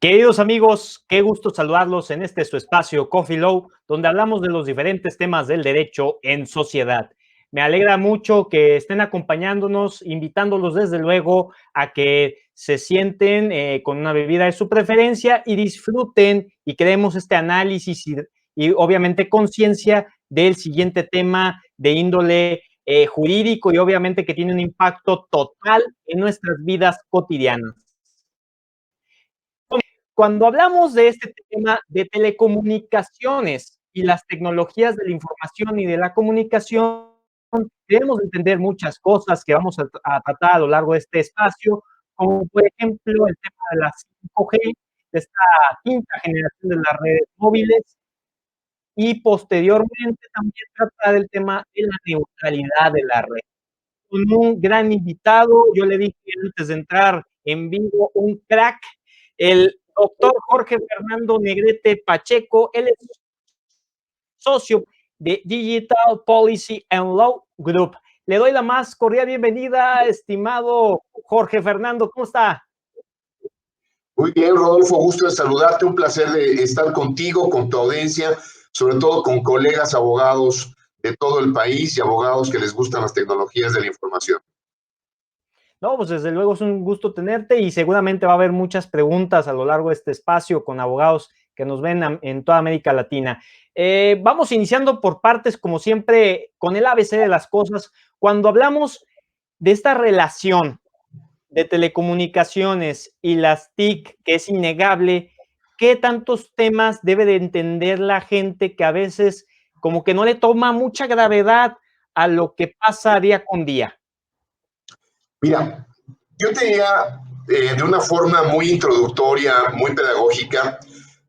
Queridos amigos, qué gusto saludarlos en este su espacio Coffee Low, donde hablamos de los diferentes temas del derecho en sociedad. Me alegra mucho que estén acompañándonos, invitándolos desde luego a que se sienten con una bebida de su preferencia y disfruten y creemos este análisis y obviamente conciencia del siguiente tema de índole jurídico y obviamente que tiene un impacto total en nuestras vidas cotidianas. Cuando hablamos de este tema de telecomunicaciones y las tecnologías de la información y de la comunicación, debemos entender muchas cosas que vamos a tratar a lo largo de este espacio, como por ejemplo el tema de la 5G, de esta quinta generación de las redes móviles, y posteriormente también tratar el tema de la neutralidad de la red. Con un gran invitado, yo le dije antes de entrar en vivo, un crack, el doctor Jorge Fernando Negrete Pacheco. Él es socio de Digital Policy and Law Group. Le doy la más cordial bienvenida, estimado Jorge Fernando, ¿cómo está? Muy bien, Rodolfo, gusto de saludarte, un placer de estar contigo, con tu audiencia, sobre todo con colegas abogados de todo el país y abogados que les gustan las tecnologías de la información. No, pues desde luego es un gusto tenerte y seguramente va a haber muchas preguntas a lo largo de este espacio con abogados que nos ven en toda América Latina. Vamos iniciando por partes, como siempre, con el ABC de las cosas. Cuando hablamos de esta relación de telecomunicaciones y las TIC, que es innegable, ¿qué tantos temas debe de entender la gente que a veces como que no le toma mucha gravedad a lo que pasa día con día? Mira, yo te diría de una forma muy introductoria, muy pedagógica,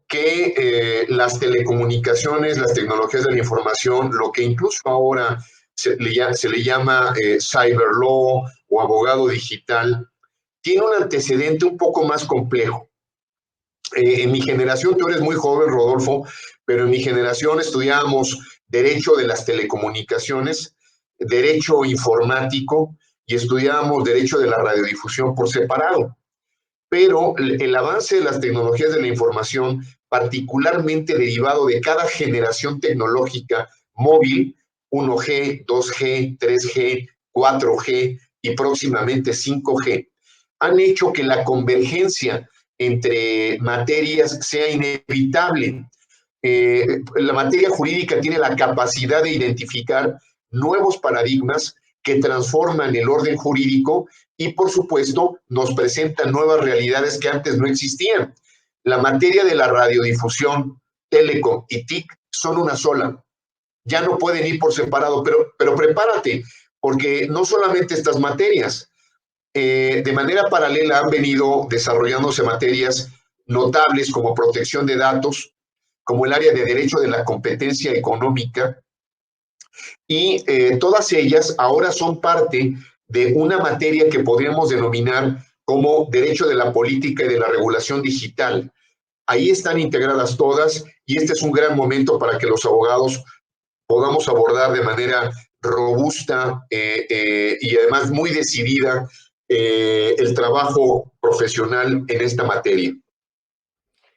que las telecomunicaciones, las tecnologías de la información, lo que incluso ahora se le llama cyber law o abogado digital, tiene un antecedente un poco más complejo. En mi generación, tú eres muy joven, Rodolfo, pero en mi generación estudiábamos Derecho de las Telecomunicaciones, Derecho Informático y estudiábamos Derecho de la Radiodifusión por separado. Pero el avance de las tecnologías de la información, particularmente derivado de cada generación tecnológica móvil, 1G, 2G, 3G, 4G y próximamente 5G, han hecho que la convergencia entre materias sea inevitable. La materia jurídica tiene la capacidad de identificar nuevos paradigmas que transforman el orden jurídico y, por supuesto, nos presentan nuevas realidades que antes no existían. La materia de la radiodifusión, telecom y TIC son una sola. Ya no pueden ir por separado, pero prepárate, porque no solamente estas materias, de manera paralela han venido desarrollándose materias notables como protección de datos, como el área de derecho de la competencia económica, y todas ellas ahora son parte de una materia que podríamos denominar como derecho de la política y de la regulación digital. Ahí están integradas todas y este es un gran momento para que los abogados podamos abordar de manera robusta y además muy decidida el trabajo profesional en esta materia.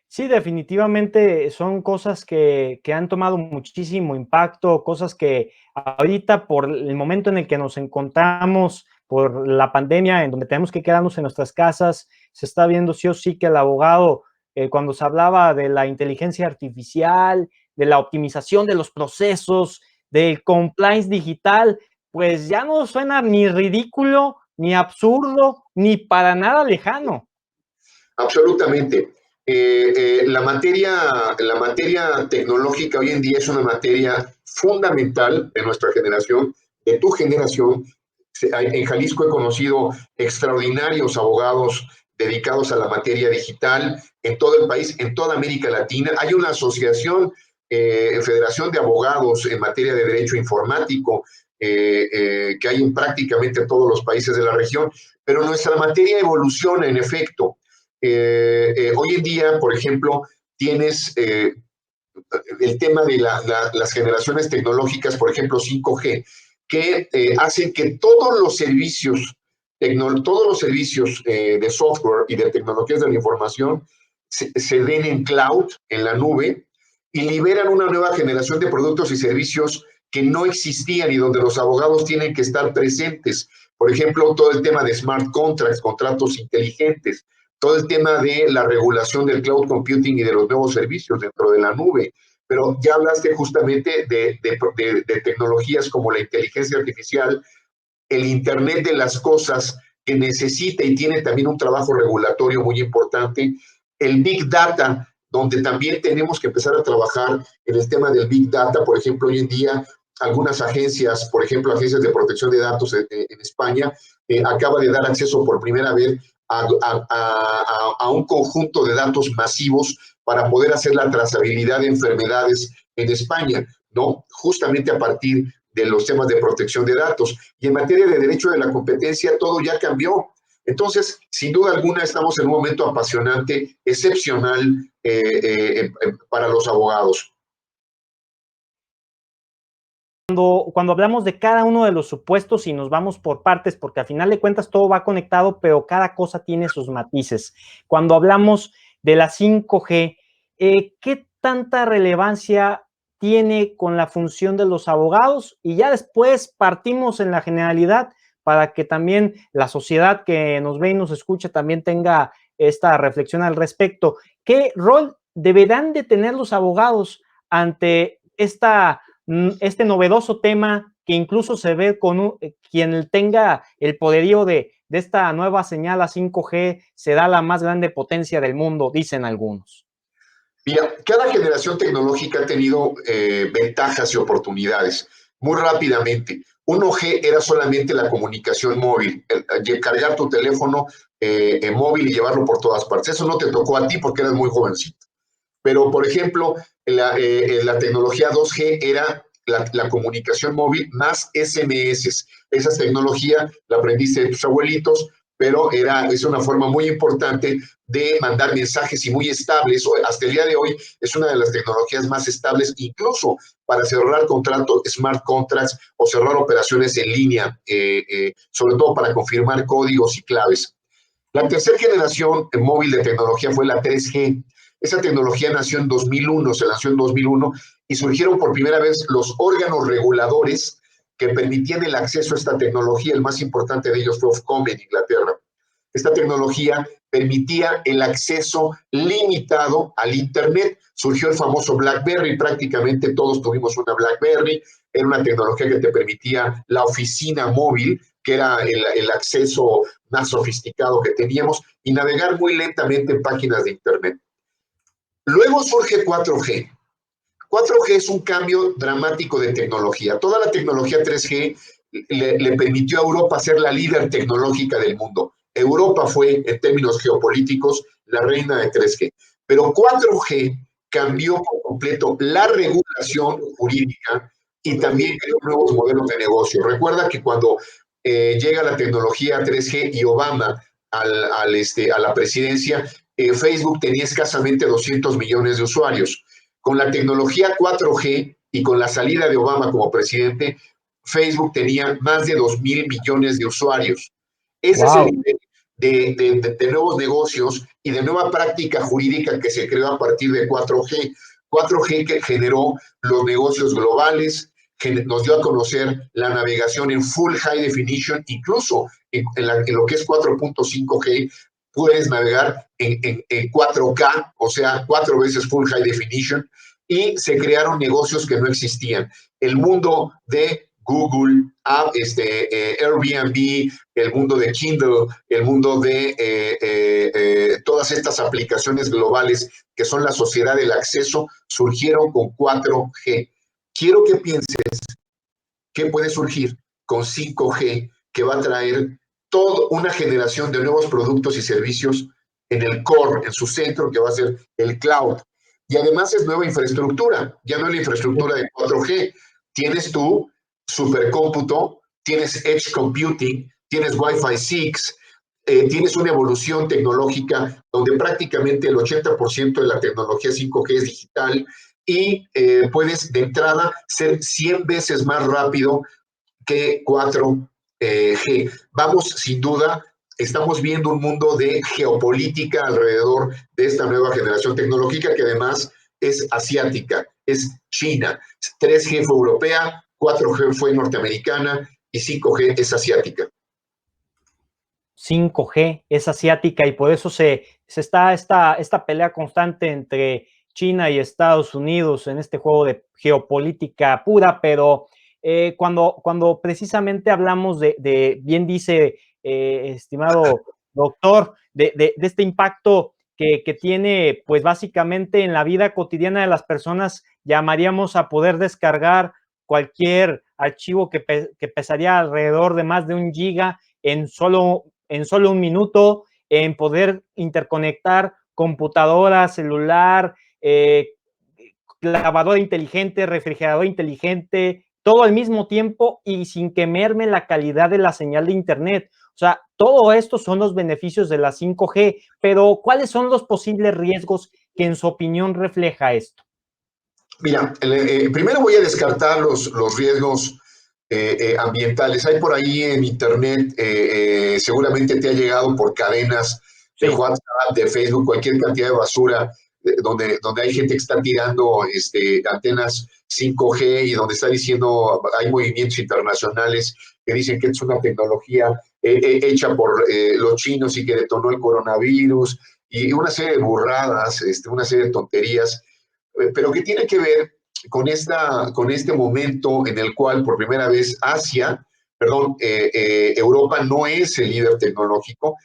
Sí, definitivamente son cosas que han tomado muchísimo impacto, cosas que ahorita por el momento en el que nos encontramos, por la pandemia, en donde tenemos que quedarnos en nuestras casas, se está viendo sí o sí que el abogado, cuando se hablaba de la inteligencia artificial, de la optimización de los procesos, del compliance digital, pues ya no suena ni ridículo, ni absurdo, ni para nada lejano. Absolutamente. La materia tecnológica hoy en día es una materia fundamental de nuestra generación, de tu generación. En Jalisco he conocido extraordinarios abogados dedicados a la materia digital en todo el país, en toda América Latina. Hay una asociación, Federación de Abogados en materia de derecho informático, que hay en prácticamente todos los países de la región, pero nuestra materia evoluciona en efecto. Hoy en día, por ejemplo, tienes el tema de las generaciones tecnológicas, por ejemplo, 5G, que hacen que todos los servicios de software y de tecnologías de la información se den en cloud, en la nube, y liberan una nueva generación de productos y servicios que no existían y donde los abogados tienen que estar presentes. Por ejemplo, todo el tema de smart contracts, contratos inteligentes, todo el tema de la regulación del cloud computing y de los nuevos servicios dentro de la nube. Pero ya hablaste justamente de tecnologías como la inteligencia artificial, el Internet de las cosas, que necesita y tiene también un trabajo regulatorio muy importante, el Big Data, donde también tenemos que empezar a trabajar en el tema del Big Data. Por ejemplo, hoy en día algunas agencias, por ejemplo, agencias de protección de datos en España, acaba de dar acceso por primera vez a un conjunto de datos masivos para poder hacer la trazabilidad de enfermedades en España, ¿no? Justamente a partir de los temas de protección de datos. Y en materia de derecho de la competencia, todo ya cambió. Entonces, sin duda alguna, estamos en un momento apasionante, excepcional para los abogados. Cuando hablamos de cada uno de los supuestos y nos vamos por partes, porque al final de cuentas todo va conectado, pero cada cosa tiene sus matices. Cuando hablamos de la 5G, ¿qué tanta relevancia tiene con la función de los abogados? Y ya después partimos en la generalidad para que también la sociedad que nos ve y nos escucha también tenga esta reflexión al respecto. ¿Qué rol deberán de tener los abogados ante este novedoso tema que incluso se ve con quien tenga el poderío de esta nueva señal a 5G, se da la más grande potencia del mundo, dicen algunos? Mira, cada generación tecnológica ha tenido ventajas y oportunidades. Muy rápidamente, 1G era solamente la comunicación móvil, cargar tu teléfono móvil y llevarlo por todas partes. Eso no te tocó a ti porque eras muy jovencito. Pero, por ejemplo, la tecnología 2G era la comunicación móvil más SMS. Esa tecnología la aprendiste de tus abuelitos, pero es una forma muy importante de mandar mensajes y muy estables. Hasta el día de hoy es una de las tecnologías más estables, incluso para cerrar contratos, smart contracts o cerrar operaciones en línea, sobre todo para confirmar códigos y claves. La tercera generación móvil de tecnología fue la 3G. Esa tecnología nació en 2001, se lanzó en 2001 y surgieron por primera vez los órganos reguladores que permitían el acceso a esta tecnología. El más importante de ellos fue Ofcom en Inglaterra. Esta tecnología permitía el acceso limitado al Internet. Surgió el famoso BlackBerry, prácticamente todos tuvimos una BlackBerry. Era una tecnología que te permitía la oficina móvil, que era el acceso más sofisticado que teníamos, y navegar muy lentamente en páginas de Internet. Luego surge 4G. 4G es un cambio dramático de tecnología. Toda la tecnología 3G le permitió a Europa ser la líder tecnológica del mundo. Europa fue, en términos geopolíticos, la reina de 3G. Pero 4G cambió por completo la regulación jurídica y también creó nuevos modelos de negocio. Recuerda que cuando llega la tecnología 3G y Obama a la presidencia, Facebook tenía escasamente 200 millones de usuarios. Con la tecnología 4G y con la salida de Obama como presidente, Facebook tenía más de 2.000 millones de usuarios. Ese es el nivel de nuevos negocios y de nueva práctica jurídica que se creó a partir de 4G. 4G que generó los negocios globales, que nos dio a conocer la navegación en full high definition, incluso en lo que es 4.5G, puedes navegar en 4K, o sea, 4 veces full high definition, y se crearon negocios que no existían. El mundo de Google, Airbnb, el mundo de Kindle, el mundo de todas estas aplicaciones globales que son la sociedad del acceso, surgieron con 4G. Quiero que pienses qué puede surgir con 5G, que va a traer toda una generación de nuevos productos y servicios en el core, en su centro, que va a ser el cloud. Y además es nueva infraestructura, ya no es la infraestructura de 4G. Tienes tu supercómputo, tienes edge computing, tienes Wi-Fi 6, tienes una evolución tecnológica donde prácticamente el 80% de la tecnología 5G es digital y puedes de entrada ser 100 veces más rápido que 4G. Vamos sin duda estamos viendo un mundo de geopolítica alrededor de esta nueva generación tecnológica que además es asiática, es China. 3G fue europea, 4G fue norteamericana y 5G es asiática. 5G es asiática y por eso se está esta pelea constante entre China y Estados Unidos en este juego de geopolítica pura, pero cuando precisamente hablamos bien dice, estimado doctor, de este impacto que tiene, pues básicamente en la vida cotidiana de las personas, llamaríamos a poder descargar cualquier archivo que pesaría alrededor de más de 1 giga en solo 1 minuto, en poder interconectar computadora, celular, lavadora inteligente, refrigerador inteligente, todo al mismo tiempo y sin que merme la calidad de la señal de internet. O sea, todo esto son los beneficios de la 5G, pero ¿cuáles son los posibles riesgos que en su opinión refleja esto? Mira, primero voy a descartar los riesgos ambientales. Hay por ahí en internet, seguramente te ha llegado por cadenas de Sí. WhatsApp, de Facebook, cualquier cantidad de basura, donde hay gente que está tirando antenas 5G y donde está diciendo, hay movimientos internacionales que dicen que es una tecnología hecha por los chinos y que detonó el coronavirus y una serie de burradas, una serie de tonterías, pero que tiene que ver con este momento en el cual por primera vez Europa no es el líder tecnológico.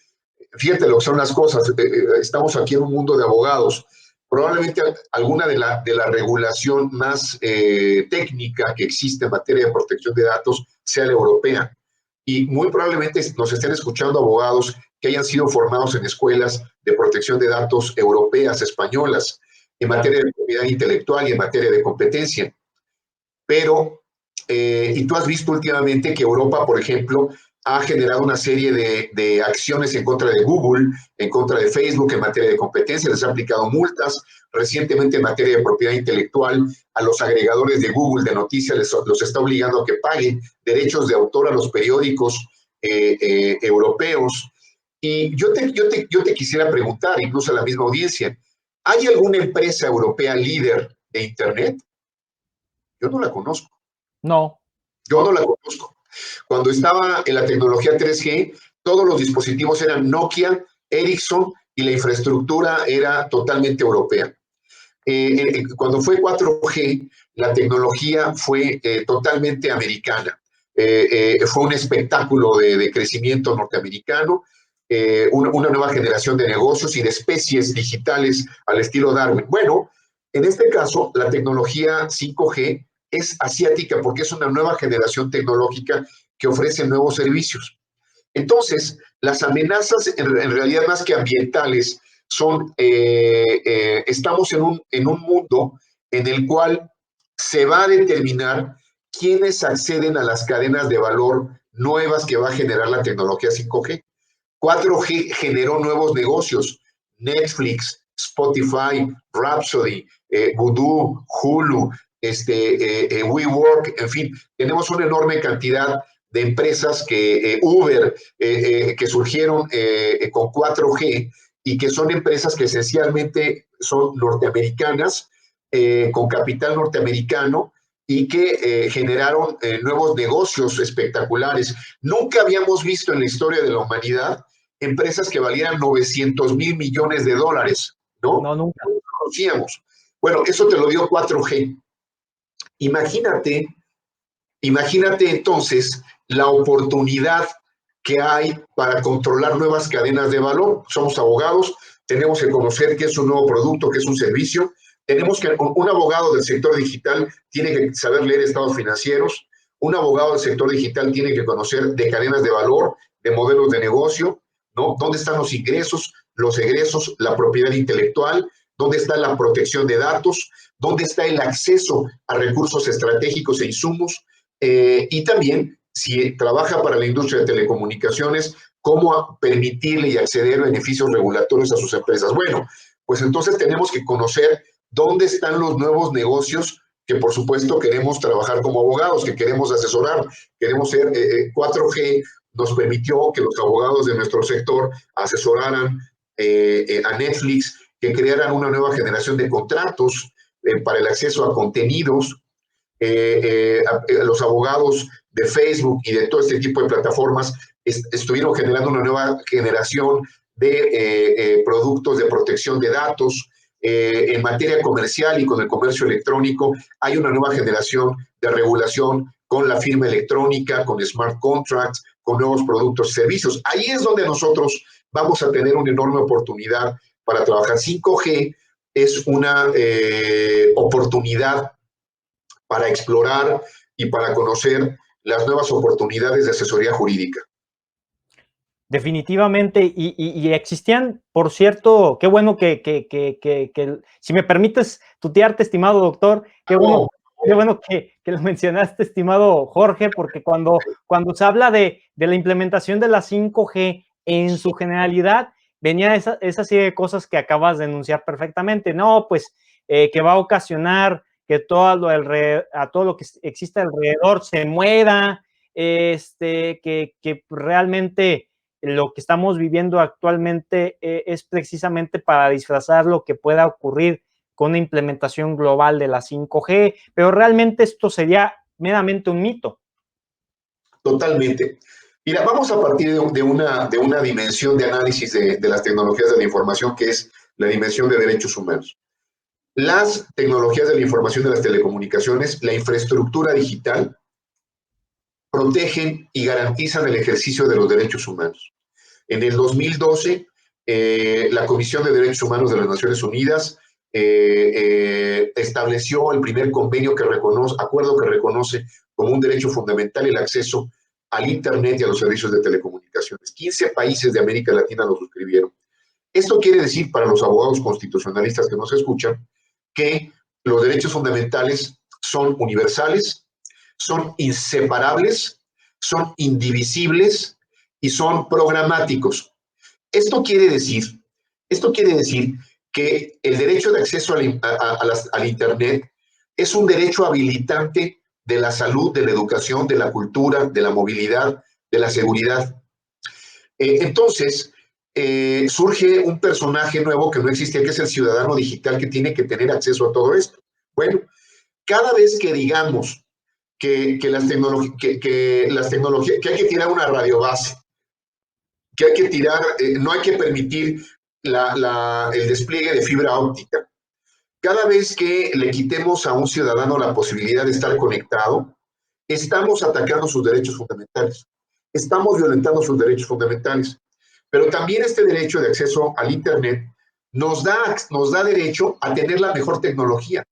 Fíjate lo que son las cosas. Estamos aquí en un mundo de abogados. Probablemente alguna de la regulación más técnica que existe en materia de protección de datos sea la europea. Y muy probablemente nos estén escuchando abogados que hayan sido formados en escuelas de protección de datos europeas, españolas, en materia de propiedad intelectual y en materia de competencia. Pero, y tú has visto últimamente que Europa, por ejemplo, ha generado una serie de acciones en contra de Google, en contra de Facebook en materia de competencia, les ha aplicado multas. Recientemente en materia de propiedad intelectual, a los agregadores de Google de noticias los está obligando a que paguen derechos de autor a los periódicos europeos. Y yo te quisiera preguntar, incluso a la misma audiencia, ¿hay alguna empresa europea líder de Internet? Yo no la conozco. No. Yo no la conozco. Cuando estaba en la tecnología 3G, todos los dispositivos eran Nokia, Ericsson y la infraestructura era totalmente europea. Cuando fue 4G, la tecnología fue totalmente americana. Fue un espectáculo de crecimiento norteamericano, una nueva generación de negocios y de especies digitales al estilo Darwin. Bueno, en este caso, la tecnología 5G es asiática porque es una nueva generación tecnológica que ofrece nuevos servicios. Entonces, las amenazas en realidad más que ambientales son, estamos en un mundo en el cual se va a determinar quiénes acceden a las cadenas de valor nuevas que va a generar la tecnología 5G. 4G generó nuevos negocios, Netflix, Spotify, Rhapsody, Voodoo, Hulu, WeWork, en fin, tenemos una enorme cantidad de empresas que Uber, que surgieron con 4G y que son empresas que esencialmente son norteamericanas, con capital norteamericano y que generaron nuevos negocios espectaculares. Nunca habíamos visto en la historia de la humanidad empresas que valieran 900 mil millones de dólares, ¿no? No, nunca. No lo conocíamos. Bueno, eso te lo dio 4G. Imagínate entonces la oportunidad que hay para controlar nuevas cadenas de valor. Somos abogados, tenemos que conocer qué es un nuevo producto, qué es un servicio. Un abogado del sector digital tiene que saber leer estados financieros. Un abogado del sector digital tiene que conocer de cadenas de valor, de modelos de negocio, ¿no? ¿Dónde están los ingresos, los egresos, la propiedad intelectual? ¿Dónde está la protección de datos? ¿Dónde está el acceso a recursos estratégicos e insumos? Y también, si trabaja para la industria de telecomunicaciones, cómo permitirle y acceder a beneficios regulatorios a sus empresas. Bueno, pues entonces tenemos que conocer dónde están los nuevos negocios que por supuesto queremos trabajar como abogados, que queremos asesorar, queremos ser 4G, nos permitió que los abogados de nuestro sector asesoraran a Netflix, que crearan una nueva generación de contratos para el acceso a contenidos. Los abogados de Facebook y de todo este tipo de plataformas estuvieron generando una nueva generación de productos de protección de datos. En materia comercial y con el comercio electrónico hay una nueva generación de regulación con la firma electrónica, con smart contracts, con nuevos productos y servicios. Ahí es donde nosotros vamos a tener una enorme oportunidad para trabajar. 5G es una oportunidad para explorar y para conocer las nuevas oportunidades de asesoría jurídica. Definitivamente, y existían, por cierto, qué bueno si me permites tutearte, estimado doctor, qué bueno que lo mencionaste, estimado Jorge, porque cuando se habla de la implementación de la 5G en su generalidad, venía esa serie de cosas que acabas de enunciar perfectamente, no, pues que va a ocasionar que todo lo que existe alrededor se muera, que realmente lo que estamos viviendo actualmente es precisamente para disfrazar lo que pueda ocurrir con una implementación global de la 5G, pero realmente esto sería meramente un mito. Totalmente. Mira, vamos a partir de una dimensión de análisis de las tecnologías de la información, que es la dimensión de derechos humanos. Las tecnologías de la información de las telecomunicaciones, la infraestructura digital, protegen y garantizan el ejercicio de los derechos humanos. En el 2012, la Comisión de Derechos Humanos de las Naciones Unidas estableció el primer convenio acuerdo que reconoce como un derecho fundamental el acceso al Internet y a los servicios de telecomunicaciones. 15 países de América Latina lo suscribieron. Esto quiere decir, para los abogados constitucionalistas que nos escuchan, que los derechos fundamentales son universales, son inseparables, son indivisibles y son programáticos. Esto quiere decir, esto quiere decir que el derecho de acceso al Internet es un derecho habilitante de la salud, de la educación, de la cultura, de la movilidad, de la seguridad. Entonces, surge un personaje nuevo que no existía, que es el ciudadano digital, que tiene que tener acceso a todo esto. Bueno, cada vez que digamos que las tecnologías, que hay que tirar una radiobase, que hay que tirar, no hay que permitir el despliegue de fibra óptica. Cada vez que le quitemos a un ciudadano la posibilidad de estar conectado, estamos atacando sus derechos fundamentales, estamos violentando sus derechos fundamentales. Pero también este derecho de acceso al Internet nos da derecho a tener la mejor tecnología,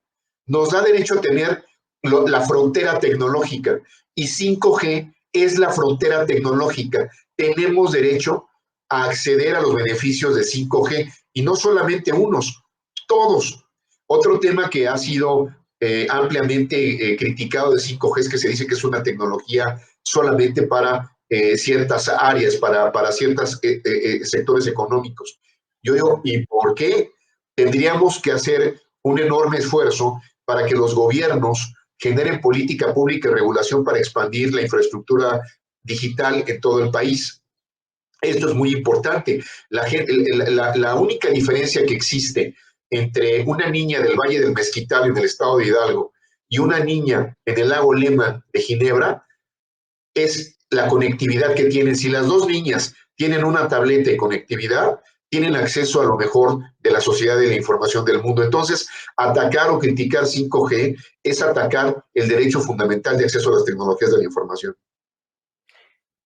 nos da derecho a tener la frontera tecnológica, y 5G es la frontera tecnológica. Tenemos derecho a acceder a los beneficios de 5G, y no solamente unos, todos. Otro tema que ha sido ampliamente criticado de 5G es que se dice que es una tecnología solamente para ciertas áreas, para ciertos sectores económicos. Yo digo, ¿y por qué tendríamos que hacer un enorme esfuerzo para que los gobiernos generen política pública y regulación para expandir la infraestructura digital en todo el país? Esto es muy importante. La única diferencia que existe entre una niña del Valle del Mezquital en el estado de Hidalgo y una niña en el lago Lehmann de Ginebra es la conectividad que tienen. Si las dos niñas tienen una tableta y conectividad, tienen acceso a lo mejor de la sociedad de la información del mundo. Entonces, atacar o criticar 5G es atacar el derecho fundamental de acceso a las tecnologías de la información.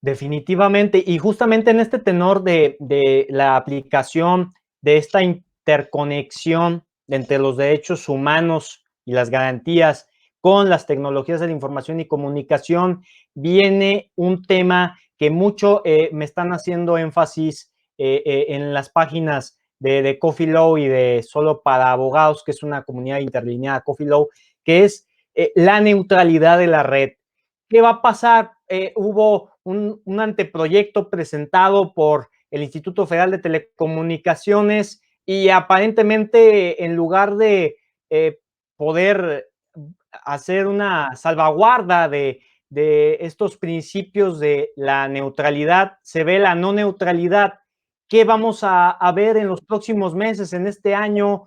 Definitivamente, y justamente en este tenor de la aplicación de esta interconexión entre los derechos humanos y las garantías con las tecnologías de la información y comunicación, viene un tema que mucho me están haciendo énfasis en las páginas de Coffee Law y de Solo para Abogados, que es una comunidad interlineada Coffee Law, que es la neutralidad de la red. ¿Qué va a pasar? Hubo un anteproyecto presentado por el Instituto Federal de Telecomunicaciones y aparentemente en lugar de poder hacer una salvaguarda de estos principios de la neutralidad, se ve la no neutralidad. ¿Qué vamos a ver en los próximos meses, en este año?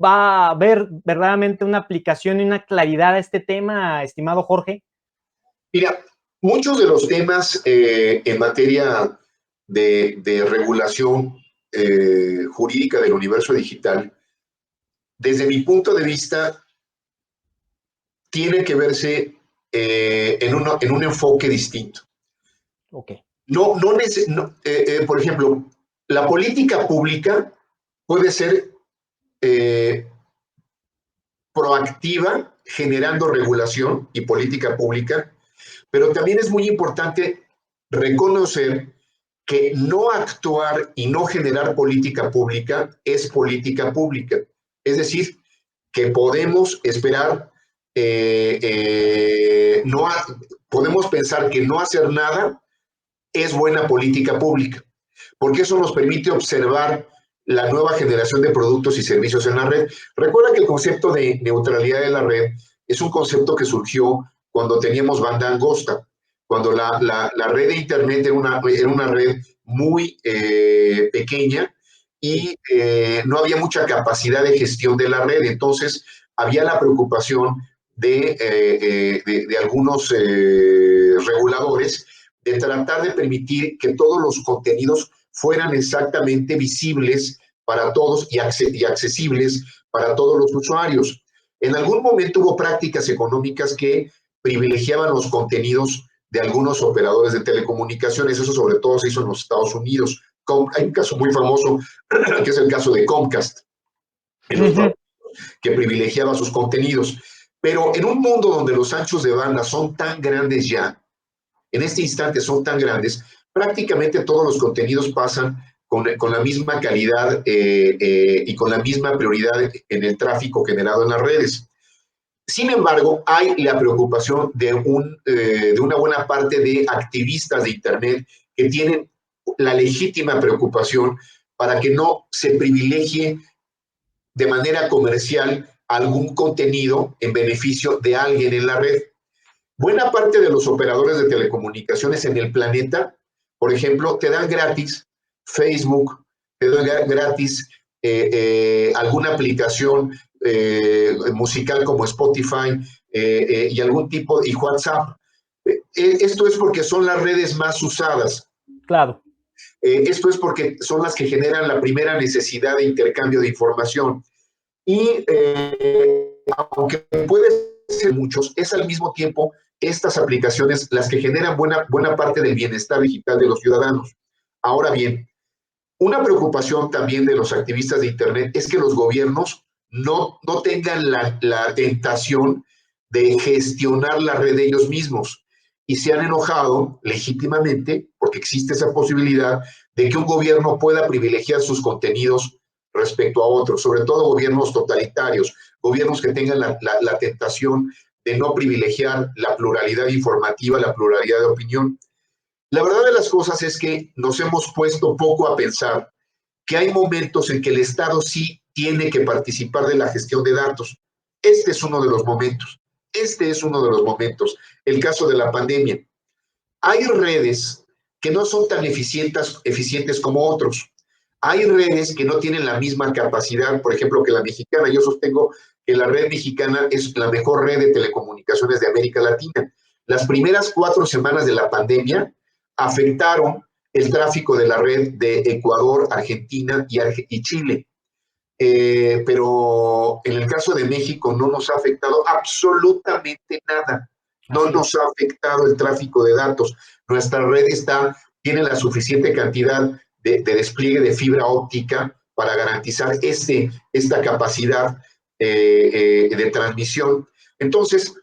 ¿Va a haber verdaderamente una aplicación y una claridad a este tema, estimado Jorge? Mira, muchos de los temas en materia de regulación jurídica del universo digital, desde mi punto de vista, tienen que verse en un enfoque distinto. Ok. Por ejemplo, la política pública puede ser eh, proactiva, generando regulación y política pública, pero también es muy importante reconocer que no actuar y no generar política pública es política pública. Es decir, que podemos esperar, podemos pensar que no hacer nada es buena política pública, porque eso nos permite observar la nueva generación de productos y servicios en la red. Recuerda que el concepto de neutralidad de la red es un concepto que surgió cuando teníamos banda angosta, cuando la red de Internet era una red muy pequeña y no había mucha capacidad de gestión de la red. Entonces, había la preocupación de algunos reguladores de tratar de permitir que todos los contenidos fueran exactamente visibles para todos y accesibles para todos los usuarios. En algún momento hubo prácticas económicas que privilegiaban los contenidos de algunos operadores de telecomunicaciones, eso sobre todo se hizo en los Estados Unidos. Hay un caso muy famoso, que es el caso de Comcast, en los Estados Unidos, que privilegiaba sus contenidos. Pero en un mundo donde los anchos de banda son tan grandes ya, en este instante son tan grandes, prácticamente todos los contenidos pasan con la misma calidad y con la misma prioridad en el tráfico generado en las redes. Sin embargo, hay la preocupación de una buena parte de activistas de Internet que tienen la legítima preocupación para que no se privilegie de manera comercial algún contenido en beneficio de alguien en la red. Buena parte de los operadores de telecomunicaciones en el planeta, por ejemplo, te dan gratis Facebook, te dan gratis alguna aplicación musical como Spotify y algún tipo, y WhatsApp. Esto es porque son las redes más usadas. Claro. Esto es porque son las que generan la primera necesidad de intercambio de información. Y aunque puede ser muchos, es al mismo tiempo estas aplicaciones las que generan buena parte del bienestar digital de los ciudadanos. Ahora bien, una preocupación también de los activistas de Internet es que los gobiernos no tengan la tentación de gestionar la red de ellos mismos y se han enojado legítimamente, porque existe esa posibilidad, de que un gobierno pueda privilegiar sus contenidos respecto a otros, sobre todo gobiernos totalitarios, gobiernos que tengan la tentación de no privilegiar la pluralidad informativa, la pluralidad de opinión. La verdad de las cosas es que nos hemos puesto poco a pensar que hay momentos en que el Estado sí tiene que participar de la gestión de datos. Este es uno de los momentos. Este es uno de los momentos. El caso de la pandemia. Hay redes que no son tan eficientes como otros. Hay redes que no tienen la misma capacidad, por ejemplo, que la mexicana. Yo sostengo que la red mexicana es la mejor red de telecomunicaciones de América Latina. Las primeras 4 semanas de la pandemia afectaron el tráfico de la red de Ecuador, Argentina y Chile. Pero en el caso de México no nos ha afectado absolutamente nada. No nos ha afectado el tráfico de datos. Nuestra red tiene la suficiente cantidad de despliegue de fibra óptica para garantizar esta capacidad de transmisión. Entonces,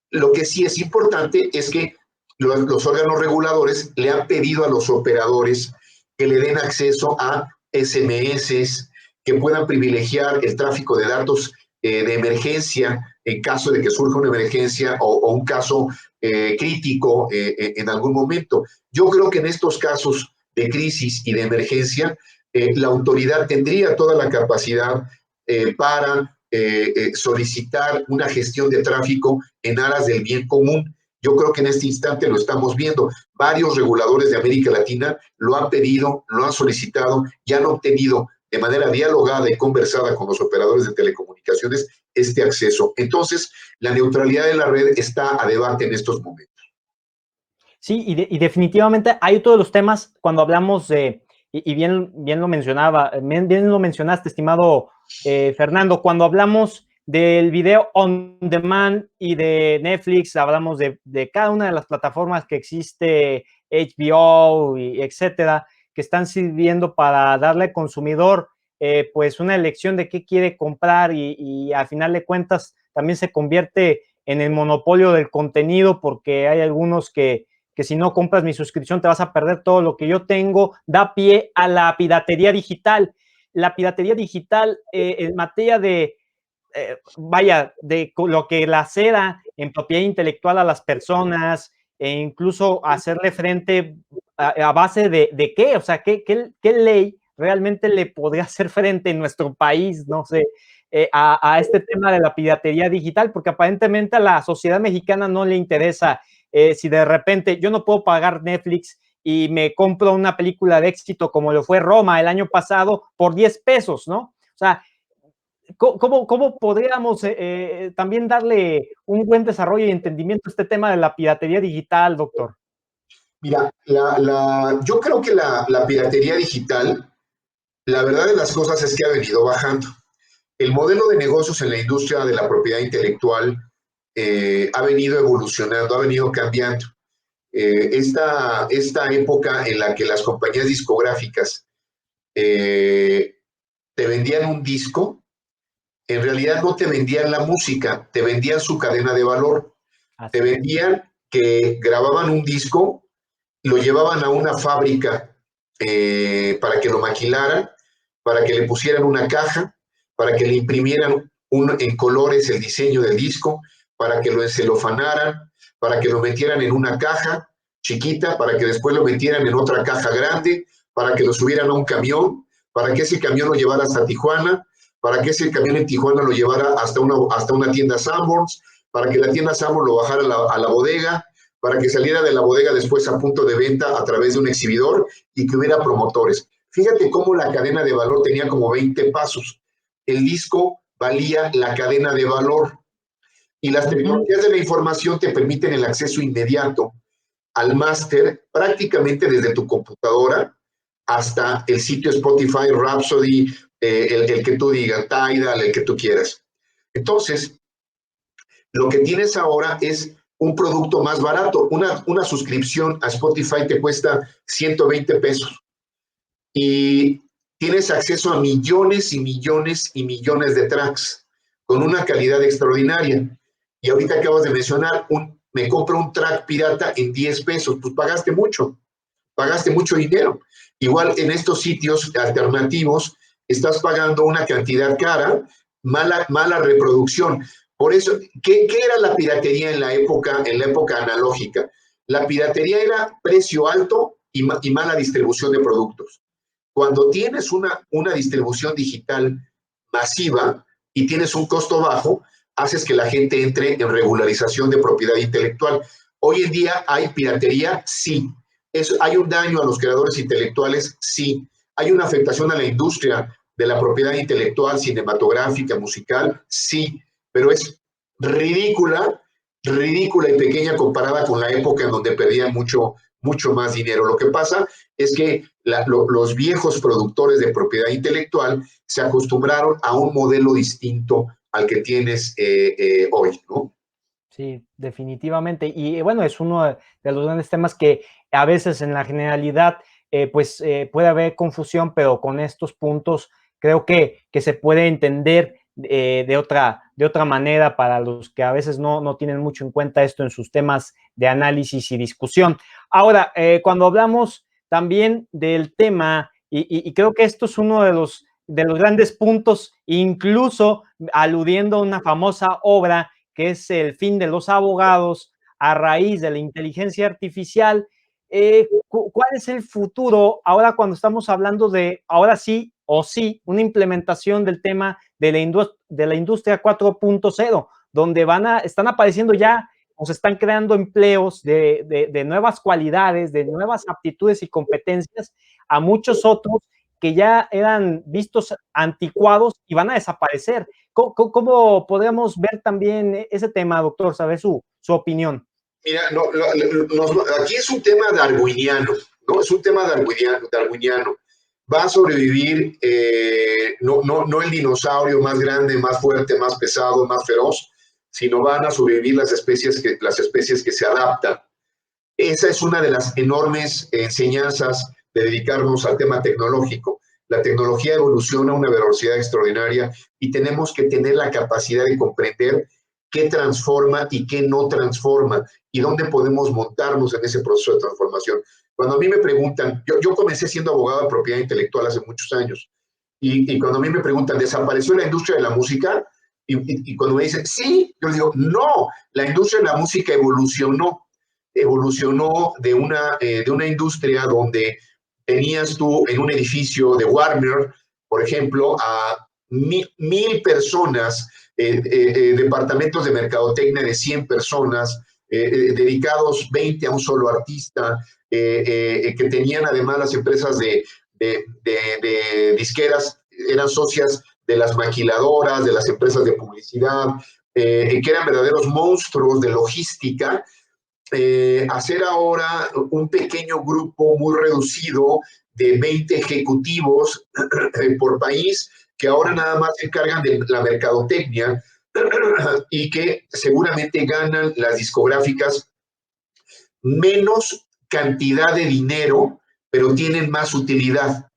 lo que sí es importante es que los órganos reguladores le han pedido a los operadores que le den acceso a SMS, que puedan privilegiar el tráfico de datos de emergencia en caso de que surja una emergencia o un caso crítico en algún momento. Yo creo que en estos casos de crisis y de emergencia, la autoridad tendría toda la capacidad para solicitar una gestión de tráfico en aras del bien común Yo creo que en este instante lo estamos viendo. Varios reguladores de América Latina lo han pedido, lo han solicitado y han obtenido de manera dialogada y conversada con los operadores de telecomunicaciones este acceso. Entonces, la neutralidad de la red está a debate en estos momentos. Sí, y definitivamente hay todos los temas cuando hablamos de, y bien lo mencionaba, bien lo mencionaste, estimado Fernando, cuando hablamos del video on demand y de Netflix, hablamos de cada una de las plataformas que existe, HBO y etcétera, que están sirviendo para darle al consumidor pues una elección de qué quiere comprar y a final de cuentas también se convierte en el monopolio del contenido porque hay algunos que si no compras mi suscripción te vas a perder todo lo que yo tengo, da pie a la piratería digital. La piratería digital en materia de, de lo que lacera en propiedad intelectual a las personas e incluso hacerle frente a base de qué, o sea, qué ley realmente le podría hacer frente en nuestro país, no sé, a este tema de la piratería digital, porque aparentemente a la sociedad mexicana no le interesa si de repente yo no puedo pagar Netflix y me compro una película de éxito como lo fue Roma el año pasado por 10 pesos, ¿no? O sea, ¿cómo podríamos también darle un buen desarrollo y entendimiento a este tema de la piratería digital, doctor? Mira, yo creo que la piratería digital, la verdad de las cosas es que ha venido bajando. El modelo de negocios en la industria de la propiedad intelectual ha venido evolucionando, ha venido cambiando. Esta época en la que las compañías discográficas te vendían un disco, en realidad no te vendían la música, te vendían su cadena de valor. Te Así es. vendían que grababan un disco, lo llevaban a una fábrica para que lo maquilaran, para que le pusieran una caja, para que le imprimieran en colores el diseño del disco, para que lo encelofanaran, para que lo metieran en una caja chiquita, para que después lo metieran en otra caja grande, para que lo subieran a un camión, para que ese camión lo llevara hasta Tijuana, para que ese camión en Tijuana lo llevara hasta una tienda Sanborns, para que la tienda Sanborns lo bajara a la bodega, para que saliera de la bodega después a punto de venta a través de un exhibidor y que hubiera promotores. Fíjate cómo la cadena de valor tenía como 20 pasos. El disco valía la cadena de valor y las tecnologías de la información te permiten el acceso inmediato al máster prácticamente desde tu computadora hasta el sitio Spotify, Rhapsody, el que tú digas, Tidal, el que tú quieras. Entonces, lo que tienes ahora es un producto más barato. Una suscripción a Spotify te cuesta 120 pesos y tienes acceso a millones y millones y millones de tracks con una calidad extraordinaria. Y ahorita acabas de mencionar, me compro un track pirata en 10 pesos, pues pagaste mucho dinero. Igual en estos sitios alternativos estás pagando una cantidad cara, mala reproducción. Por eso, ¿qué era la piratería en la época analógica? La piratería era precio alto y mala distribución de productos. Cuando tienes una distribución digital masiva y tienes un costo bajo, haces que la gente entre en regularización de propiedad intelectual. Hoy en día hay piratería, sí. Hay un daño a los creadores intelectuales, sí. Hay una afectación a la industria de la propiedad intelectual, cinematográfica, musical, sí. Pero es ridícula, ridícula y pequeña comparada con la época en donde perdían mucho más dinero. Lo que pasa es que los viejos productores de propiedad intelectual se acostumbraron a un modelo distinto al que tienes hoy, ¿no? Sí, definitivamente. Y bueno, es uno de los grandes temas que a veces en la generalidad puede haber confusión, pero con estos puntos creo que se puede entender de otra manera para los que a veces no tienen mucho en cuenta esto en sus temas de análisis y discusión. Ahora, cuando hablamos también del tema, y creo que esto es uno de los grandes puntos, incluso aludiendo a una famosa obra que es El fin de los abogados a raíz de la inteligencia artificial. ¿Cuál es el futuro ahora cuando estamos hablando de, ahora sí o sí, una implementación del tema de la industria 4.0, donde están apareciendo ya nos están creando empleos de nuevas cualidades, de nuevas aptitudes y competencias a muchos otros que ya eran vistos anticuados y van a desaparecer. ¿Cómo podemos ver también ese tema, doctor? ¿Sabe su opinión? Mira, no, aquí es un tema darwiniano, ¿no? Es un tema darwiniano. Va a sobrevivir no el dinosaurio más grande, más fuerte, más pesado, más feroz, sino van a sobrevivir las especies que se adaptan. Esa es una de las enormes enseñanzas de dedicarnos al tema tecnológico. La tecnología evoluciona a una velocidad extraordinaria y tenemos que tener la capacidad de comprender qué transforma y qué no transforma y dónde podemos montarnos en ese proceso de transformación. Cuando a mí me preguntan, yo comencé siendo abogado de propiedad intelectual hace muchos años, y cuando a mí me preguntan, ¿desapareció la industria de la música? Y cuando me dicen, sí, yo les digo, no, la industria de la música evolucionó de una industria donde tenías tú en un edificio de Warner, por ejemplo, a 1,000 personas, departamentos de mercadotecnia de 100 personas, dedicados 20 a un solo artista, que tenían además las empresas de disqueras, eran socias de las maquiladoras, de las empresas de publicidad, que eran verdaderos monstruos de logística. Hacer ahora un pequeño grupo muy reducido de 20 ejecutivos por país que ahora nada más se encargan de la mercadotecnia y que seguramente ganan las discográficas menos cantidad de dinero, pero tienen más utilidad.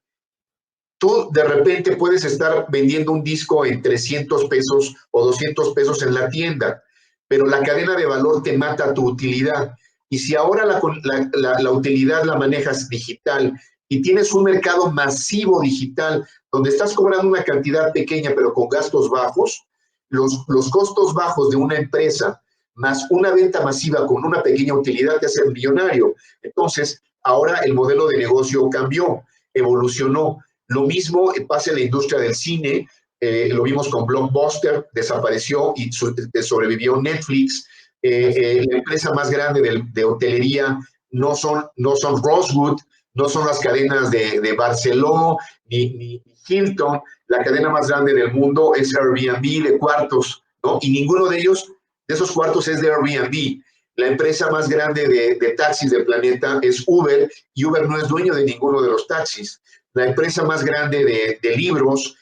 Tú de repente puedes estar vendiendo un disco en 300 pesos o 200 pesos en la tienda, pero la cadena de valor te mata tu utilidad. Y si ahora la utilidad la manejas digital y tienes un mercado masivo digital donde estás cobrando una cantidad pequeña pero con gastos bajos, los costos bajos de una empresa más una venta masiva con una pequeña utilidad te hace millonario. Entonces, ahora el modelo de negocio cambió, evolucionó. Lo mismo pasa en la industria del cine, lo vimos con Blockbuster, desapareció y sobrevivió Netflix. La empresa más grande de hotelería no son Rosewood, no son las cadenas de Barceló ni Hilton. La cadena más grande del mundo es Airbnb de cuartos, ¿no? Y ninguno de ellos, de esos cuartos, es de Airbnb. La empresa más grande de taxis del planeta es Uber, y Uber no es dueño de ninguno de los taxis. La empresa más grande de libros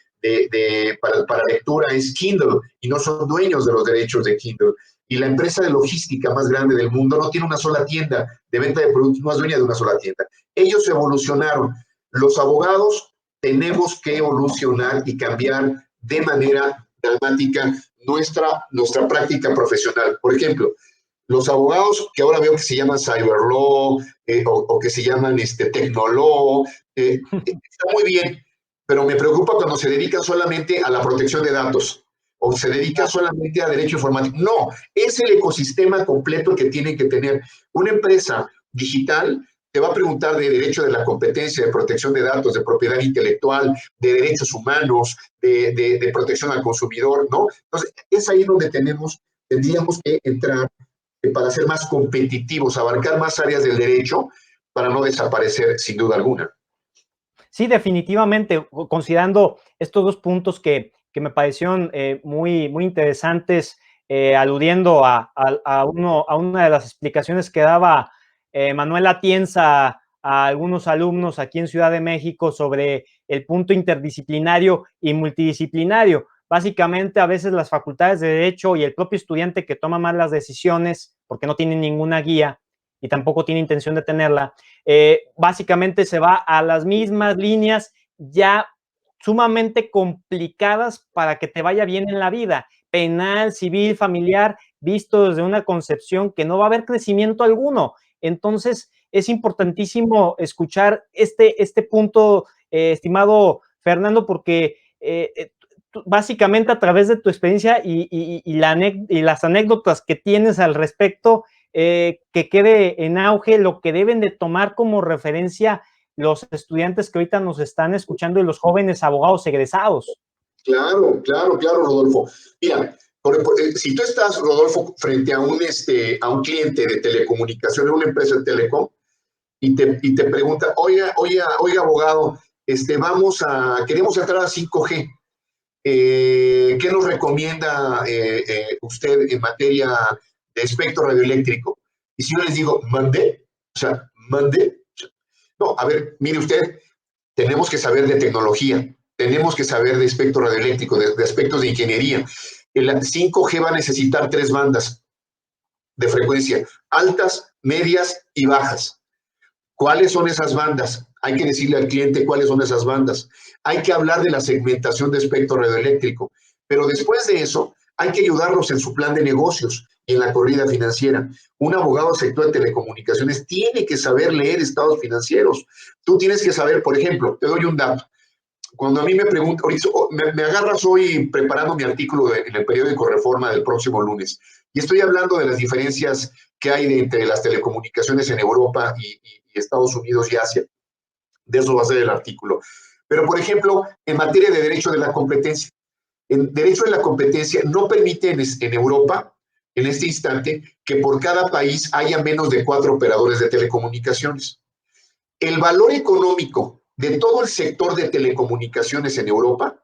para lectura es Kindle, y no son dueños de los derechos de Kindle. Y la empresa de logística más grande del mundo no tiene una sola tienda de venta de productos, no es dueña de una sola tienda. Ellos evolucionaron. Los abogados tenemos que evolucionar y cambiar de manera dramática nuestra práctica profesional. Por ejemplo, los abogados que ahora veo que se llaman cyber law, o que se llaman technolaw, está muy bien, pero me preocupa cuando se dedican solamente a la protección de datos o se dedica solamente a derecho informático. No, es el ecosistema completo que tiene que tener. Una empresa digital te va a preguntar de derecho de la competencia, de protección de datos, de propiedad intelectual, de derechos humanos, de protección al consumidor, ¿no? Entonces, es ahí donde tendríamos que entrar para ser más competitivos, abarcar más áreas del derecho para no desaparecer sin duda alguna. Sí, definitivamente, considerando estos dos puntos que me parecieron muy interesantes, aludiendo a una de las explicaciones que daba Manuel Atienza a algunos alumnos aquí en Ciudad de México sobre el punto interdisciplinario y multidisciplinario. Básicamente, a veces las facultades de Derecho y el propio estudiante que toma mal las decisiones porque no tiene ninguna guía y tampoco tiene intención de tenerla, básicamente se va a las mismas líneas ya sumamente complicadas para que te vaya bien en la vida, penal, civil, familiar, visto desde una concepción que no va a haber crecimiento alguno. Entonces, es importantísimo escuchar este punto, estimado Fernando, porque básicamente a través de tu experiencia y las anécdotas que tienes al respecto, que quede en auge lo que deben de tomar como referencia los estudiantes que ahorita nos están escuchando y los jóvenes abogados egresados. Claro, Rodolfo. Mira, Si tú estás, Rodolfo, frente a un cliente de telecomunicaciones, una empresa de telecom, y te pregunta, oiga, abogado, queremos entrar a 5G. ¿Qué nos recomienda usted en materia de espectro radioeléctrico? Y si yo les digo, mande, o sea, mande, no, a ver, mire usted, tenemos que saber de tecnología, tenemos que saber de espectro radioeléctrico, de aspectos de ingeniería. El 5G va a necesitar 3 bandas de frecuencia, altas, medias y bajas. ¿Cuáles son esas bandas? Hay que decirle al cliente cuáles son esas bandas. Hay que hablar de la segmentación de espectro radioeléctrico. Pero después de eso, hay que ayudarlos en su plan de negocios y en la corrida financiera. Un abogado del sector de telecomunicaciones tiene que saber leer estados financieros. Tú tienes que saber, por ejemplo, te doy un dato. Cuando a mí me preguntan, me agarras hoy preparando mi artículo en el periódico Reforma del próximo lunes, y estoy hablando de las diferencias que hay entre las telecomunicaciones en Europa y Estados Unidos y Asia. De eso va a ser el artículo. Pero, por ejemplo, en materia de derecho de la competencia, en derecho de la competencia no permite en Europa, en este instante, que por cada país haya menos de 4 operadores de telecomunicaciones. El valor económico de todo el sector de telecomunicaciones en Europa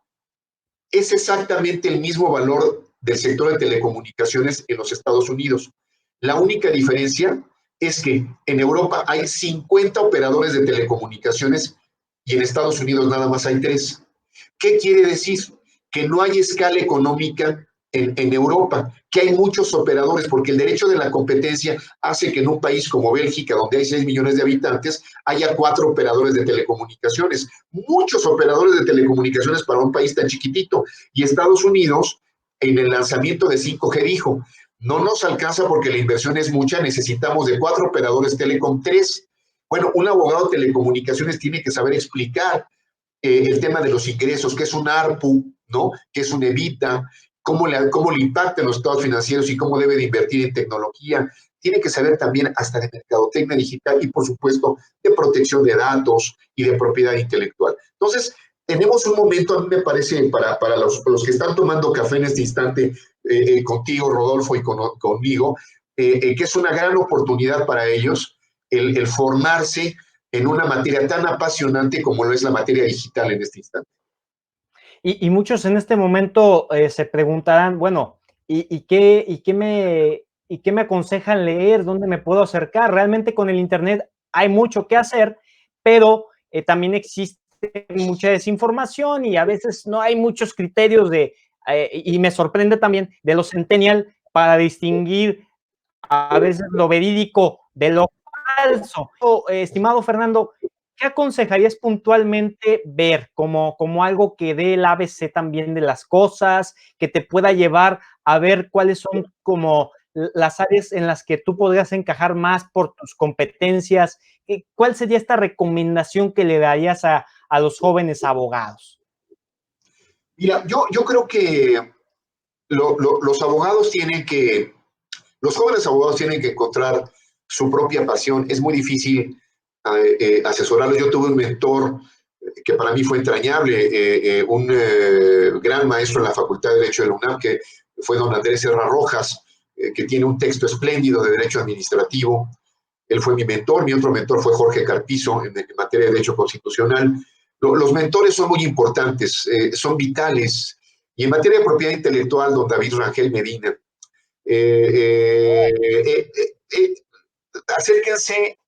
es exactamente el mismo valor del sector de telecomunicaciones en los Estados Unidos. La única diferencia es que en Europa hay 50 operadores de telecomunicaciones y en Estados Unidos nada más hay 3. ¿Qué quiere decir? Que no hay escala económica en Europa, que hay muchos operadores, porque el derecho de la competencia hace que en un país como Bélgica, donde hay 6 millones de habitantes, haya 4 operadores de telecomunicaciones. Muchos operadores de telecomunicaciones para un país tan chiquitito. Y Estados Unidos, en el lanzamiento de 5G, dijo, no nos alcanza porque la inversión es mucha, necesitamos de 4 operadores Telecom 3. Bueno, un abogado de telecomunicaciones tiene que saber explicar el tema de los ingresos, qué es un ARPU, ¿no? ¿Qué es un EBITDA? Cómo le impactan los estados financieros y cómo debe de invertir en tecnología. Tiene que saber también hasta de mercadotecnia digital y, por supuesto, de protección de datos y de propiedad intelectual. Entonces, tenemos un momento, a mí me parece, para los que están tomando café en este instante, contigo, Rodolfo, y conmigo, que es una gran oportunidad para ellos el formarse en una materia tan apasionante como lo es la materia digital en este instante. Y muchos en este momento se preguntarán, bueno, ¿y qué me aconsejan leer? ¿Dónde me puedo acercar? Realmente con el Internet hay mucho que hacer, pero también existe mucha desinformación y a veces no hay muchos criterios y me sorprende también de los centennial para distinguir a veces lo verídico de lo falso. Estimado Fernando, ¿qué aconsejarías puntualmente ver como algo que dé el ABC también de las cosas, que te pueda llevar a ver cuáles son como las áreas en las que tú podrías encajar más por tus competencias? ¿Cuál sería esta recomendación que le darías a los jóvenes abogados? Mira, yo creo que los abogados los jóvenes abogados tienen que encontrar su propia pasión. Es muy difícil asesorarlos. Yo tuve un mentor que para mí fue entrañable, un gran maestro en la Facultad de Derecho de la UNAM, que fue don Andrés Serra Rojas, que tiene un texto espléndido de Derecho Administrativo. Él fue mi mentor. Mi otro mentor fue Jorge Carpizo en materia de Derecho Constitucional. Los mentores son muy importantes, son vitales. Y en materia de propiedad intelectual, don David Rangel Medina. Acérquense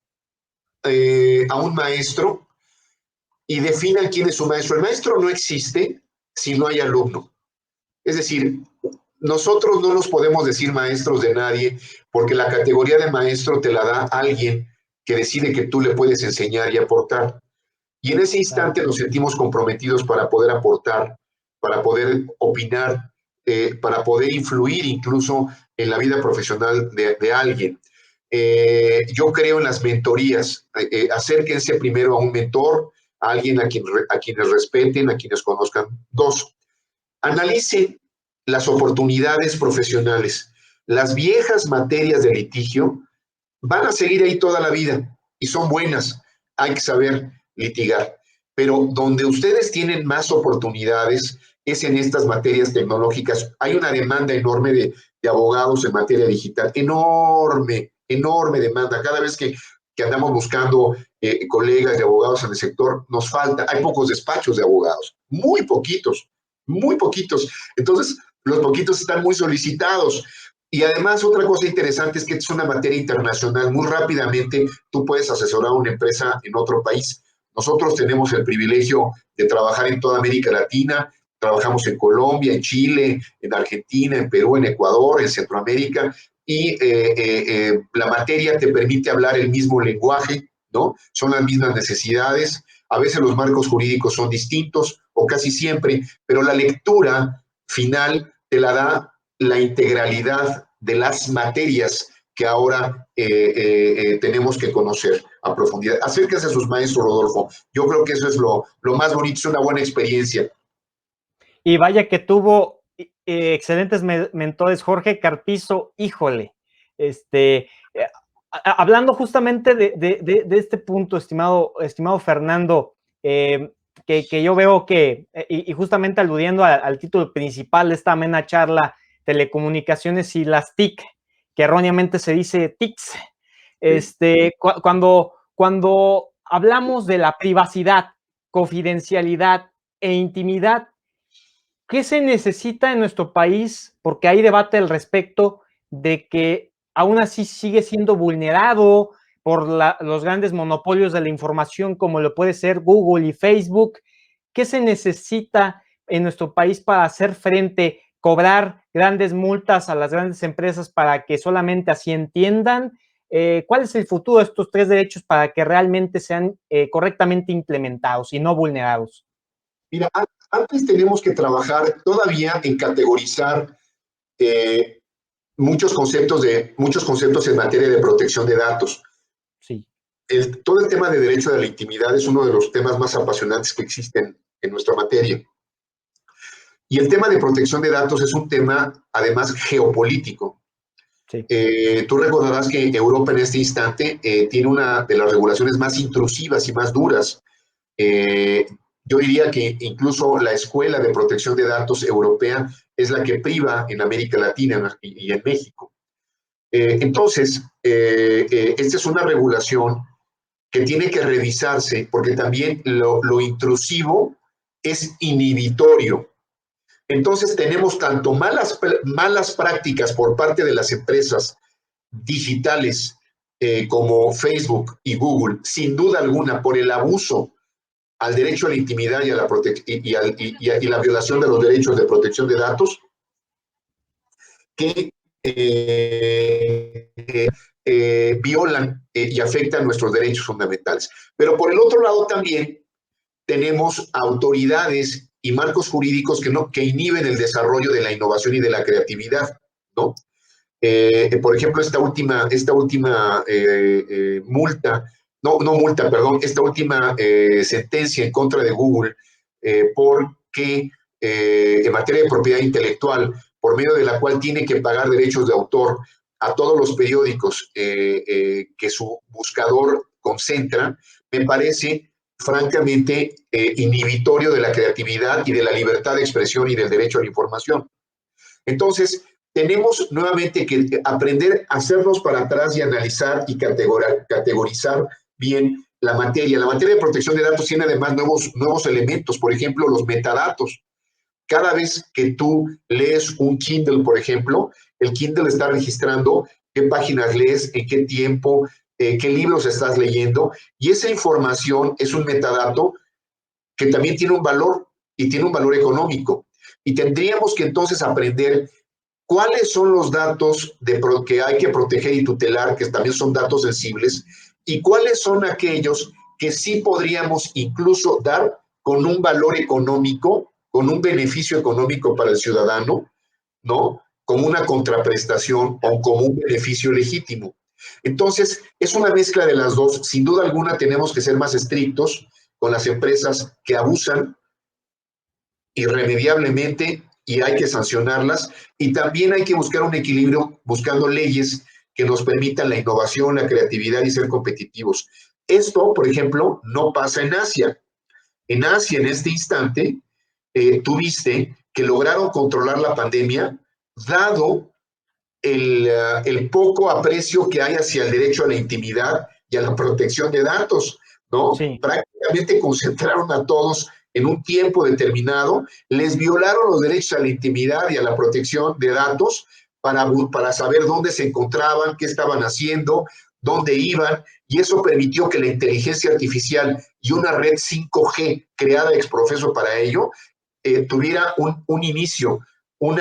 a un maestro y definan quién es su maestro. El maestro no existe si no hay alumno. Es decir, nosotros no nos podemos decir maestros de nadie porque la categoría de maestro te la da alguien que decide que tú le puedes enseñar y aportar. Y en ese instante nos sentimos comprometidos para poder aportar, para poder opinar, para poder influir incluso en la vida profesional de alguien. Yo creo en las mentorías. Acérquense primero a un mentor, a alguien a quienes respeten, a quienes conozcan. 2, analicen las oportunidades profesionales. Las viejas materias de litigio van a seguir ahí toda la vida y son buenas. Hay que saber litigar. Pero donde ustedes tienen más oportunidades, es en estas materias tecnológicas. Hay una demanda enorme de abogados en materia digital, enorme, enorme demanda. Cada vez que andamos buscando colegas de abogados en el sector, nos falta, hay pocos despachos de abogados, muy poquitos, muy poquitos. Entonces, los poquitos están muy solicitados. Y además, otra cosa interesante es que es una materia internacional. Muy rápidamente tú puedes asesorar a una empresa en otro país. Nosotros tenemos el privilegio de trabajar en toda América Latina. Trabajamos en Colombia, en Chile, en Argentina, en Perú, en Ecuador, en Centroamérica, y la materia te permite hablar el mismo lenguaje, ¿no? Son las mismas necesidades. A veces los marcos jurídicos son distintos, o casi siempre, pero la lectura final te la da la integralidad de las materias que ahora tenemos que conocer a profundidad. Acérquese a sus maestros, Rodolfo. Yo creo que eso es lo más bonito, es una buena experiencia. Y vaya que tuvo excelentes mentores, Jorge Carpizo, híjole, hablando justamente de este punto, estimado Fernando, que yo veo que, y justamente aludiendo al título principal de esta amena charla, telecomunicaciones y las TIC, que erróneamente se dice TICs, cuando hablamos de la privacidad, confidencialidad e intimidad, ¿qué se necesita en nuestro país? Porque hay debate al respecto de que aún así sigue siendo vulnerado por los grandes monopolios de la información como lo puede ser Google y Facebook. ¿Qué se necesita en nuestro país para hacer frente, cobrar grandes multas a las grandes empresas para que solamente así entiendan? ¿Cuál es el futuro de estos tres derechos para que realmente sean correctamente implementados y no vulnerados? Mira, antes tenemos que trabajar todavía en categorizar eh, muchos conceptos en materia de protección de datos. Sí. Todo el tema de derecho de la intimidad es uno de los temas más apasionantes que existen en nuestra materia. Y el tema de protección de datos es un tema, además, geopolítico. Sí. Tú recordarás que Europa en este instante tiene una de las regulaciones más intrusivas y más duras. Eh, yo diría que incluso la Escuela de Protección de Datos Europea es la que priva en América Latina y en México. Esta es una regulación que tiene que revisarse porque también lo intrusivo es inhibitorio. Entonces tenemos tanto malas prácticas por parte de las empresas digitales como Facebook y Google, sin duda alguna, por el abuso al derecho a la intimidad y, a la y la violación de los derechos de protección de datos, que violan y afectan nuestros derechos fundamentales. Pero por el otro lado también tenemos autoridades y marcos jurídicos que inhiben el desarrollo de la innovación y de la creatividad, ¿no? Por ejemplo, esta última multa, no multa, perdón, esta última sentencia en contra de Google, porque en materia de propiedad intelectual, por medio de la cual tiene que pagar derechos de autor a todos los periódicos que su buscador concentra, me parece francamente inhibitorio de la creatividad y de la libertad de expresión y del derecho a la información. Entonces, tenemos nuevamente que aprender a hacernos para atrás y analizar y categorizar bien la materia. La materia de protección de datos tiene además nuevos elementos, por ejemplo, los metadatos. Cada vez que tú lees un Kindle, por ejemplo, el Kindle está registrando qué páginas lees, en qué tiempo, qué libros estás leyendo, y esa información es un metadato que también tiene un valor y tiene un valor económico. Y tendríamos que entonces aprender cuáles son los datos que hay que proteger y tutelar, que también son datos sensibles, y cuáles son aquellos que sí podríamos incluso dar con un valor económico, con un beneficio económico para el ciudadano, ¿no? Como una contraprestación o como un beneficio legítimo. Entonces, es una mezcla de las dos. Sin duda alguna, tenemos que ser más estrictos con las empresas que abusan irremediablemente y hay que sancionarlas. Y también hay que buscar un equilibrio buscando leyes que nos permitan la innovación, la creatividad y ser competitivos. Esto, por ejemplo, no pasa en Asia. En Asia, en este instante, tuviste que lograron controlar la pandemia, dado el poco aprecio que hay hacia el derecho a la intimidad y a la protección de datos, ¿no? Sí. Prácticamente concentraron a todos en un tiempo determinado, les violaron los derechos a la intimidad y a la protección de datos para saber dónde se encontraban, qué estaban haciendo, dónde iban, y eso permitió que la inteligencia artificial y una red 5G creada ex profeso para ello tuviera un inicio, un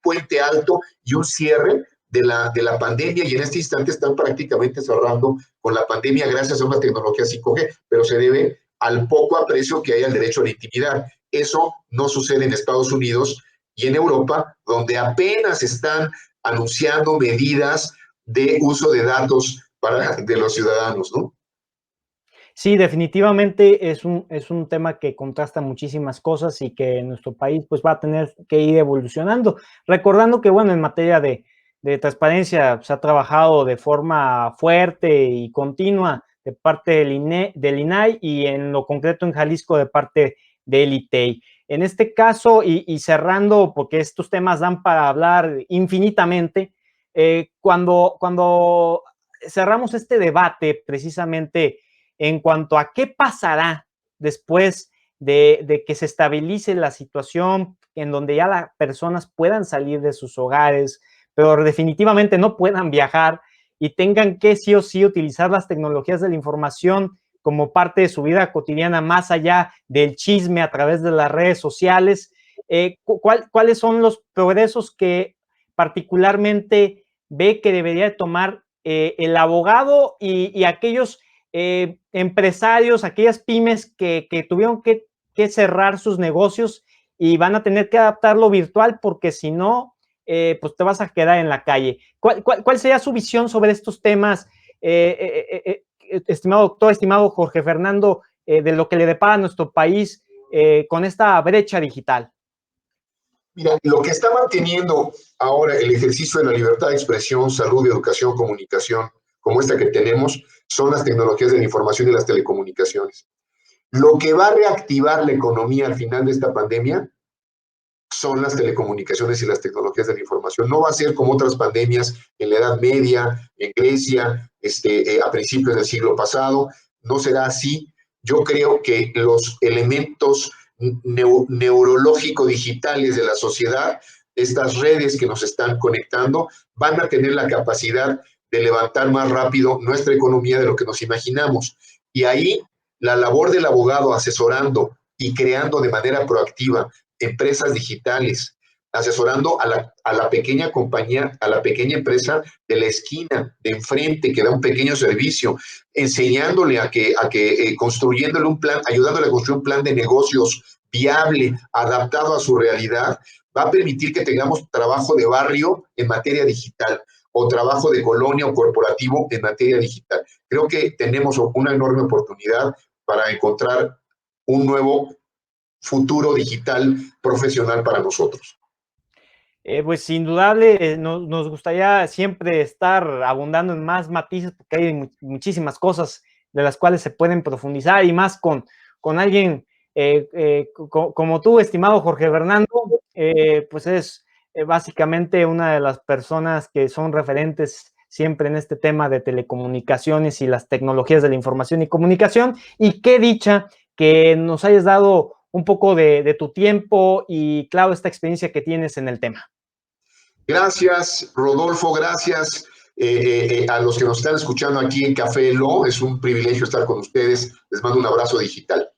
puente alto y un cierre de la pandemia, y en este instante están prácticamente cerrando con la pandemia gracias a una tecnología 5G, pero se debe al poco aprecio que hay al derecho a la intimidad. Eso no sucede en Estados Unidos y en Europa, donde apenas están anunciando medidas de uso de datos de los ciudadanos, ¿no? Sí, definitivamente es un tema que contrasta muchísimas cosas y que nuestro país pues va a tener que ir evolucionando. Recordando que, bueno, en materia de transparencia se ha trabajado de forma fuerte y continua de parte del INAI y en lo concreto en Jalisco de parte del ITEI. En este caso, y cerrando, porque estos temas dan para hablar infinitamente, cuando cerramos este debate precisamente en cuanto a qué pasará después de que se estabilice la situación en donde ya las personas puedan salir de sus hogares, pero definitivamente no puedan viajar y tengan que sí o sí utilizar las tecnologías de la información como parte de su vida cotidiana, más allá del chisme a través de las redes sociales. ¿Cuáles son los progresos que particularmente ve que debería tomar el abogado y aquellos empresarios, aquellas pymes que tuvieron que cerrar sus negocios y van a tener que adaptarlo virtual porque si no, pues te vas a quedar en la calle? ¿Cuál sería su visión sobre estos temas, estimado doctor, estimado Jorge Fernando, de lo que le depara a nuestro país con esta brecha digital? Mira, lo que está manteniendo ahora el ejercicio de la libertad de expresión, salud, educación, comunicación, como esta que tenemos, son las tecnologías de la información y las telecomunicaciones. Lo que va a reactivar la economía al final de esta pandemia son las telecomunicaciones y las tecnologías de la información. No va a ser como otras pandemias en la Edad Media, en Grecia, a principios del siglo pasado. No será así. Yo creo que los elementos neurológico-digitales de la sociedad, estas redes que nos están conectando, van a tener la capacidad de levantar más rápido nuestra economía de lo que nos imaginamos. Y ahí la labor del abogado asesorando y creando de manera proactiva empresas digitales, asesorando a la pequeña compañía, a la pequeña empresa de la esquina, de enfrente, que da un pequeño servicio, enseñándole construyéndole un plan, ayudándole a construir un plan de negocios viable, adaptado a su realidad, va a permitir que tengamos trabajo de barrio en materia digital o trabajo de colonia o corporativo en materia digital. Creo que tenemos una enorme oportunidad para encontrar un nuevo futuro digital profesional para nosotros. Pues indudable, nos gustaría siempre estar abundando en más matices porque hay muchísimas cosas de las cuales se pueden profundizar y más con alguien como tú, estimado Jorge Fernando, pues es básicamente una de las personas que son referentes siempre en este tema de telecomunicaciones y las tecnologías de la información y comunicación. Y qué dicha que nos hayas dado un poco de tu tiempo y, claro, esta experiencia que tienes en el tema. Gracias, Rodolfo, gracias a los que nos están escuchando aquí en Café Lo. Es un privilegio estar con ustedes. Les mando un abrazo digital.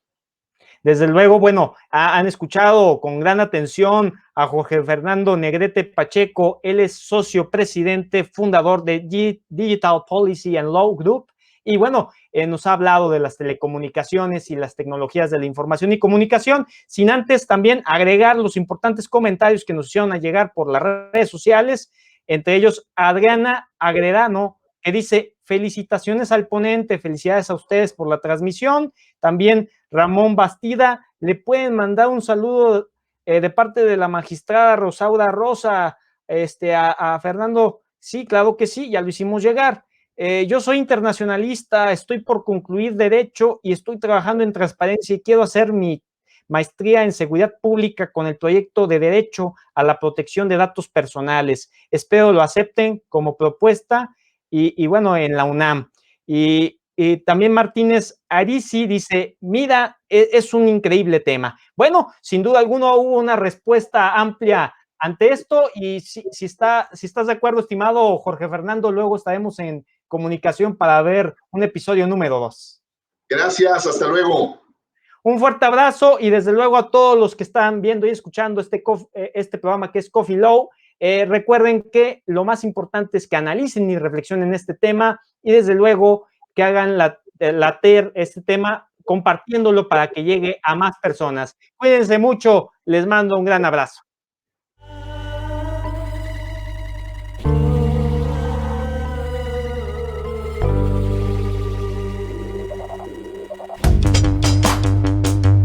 Desde luego, bueno, han escuchado con gran atención a Jorge Fernando Negrete Pacheco. Él es socio presidente, fundador de Digital Policy and Law Group. Y bueno, nos ha hablado de las telecomunicaciones y las tecnologías de la información y comunicación, sin antes también agregar los importantes comentarios que nos hicieron a llegar por las redes sociales, entre ellos Adriana Agredano, que dice: felicitaciones al ponente, felicidades a ustedes por la transmisión. También Ramón Bastida, le pueden mandar un saludo de parte de la magistrada Rosaura Rosa a Fernando. Sí, claro que sí, ya lo hicimos llegar. Yo soy internacionalista, estoy por concluir Derecho y estoy trabajando en transparencia y quiero hacer mi maestría en seguridad pública con el proyecto de Derecho a la protección de datos personales. Espero lo acepten como propuesta y bueno, en la UNAM. Y también Martínez Arisi dice, mira, es un increíble tema. Bueno, sin duda alguna hubo una respuesta amplia ante esto y si estás de acuerdo, estimado Jorge Fernando, luego estaremos en comunicación para ver un episodio número 2. Gracias, hasta luego. Un fuerte abrazo y desde luego a todos los que están viendo y escuchando este programa que es Coffee Low. Recuerden que lo más importante es que analicen y reflexionen este tema y desde luego que hagan latir este tema compartiéndolo para que llegue a más personas. Cuídense mucho, les mando un gran abrazo.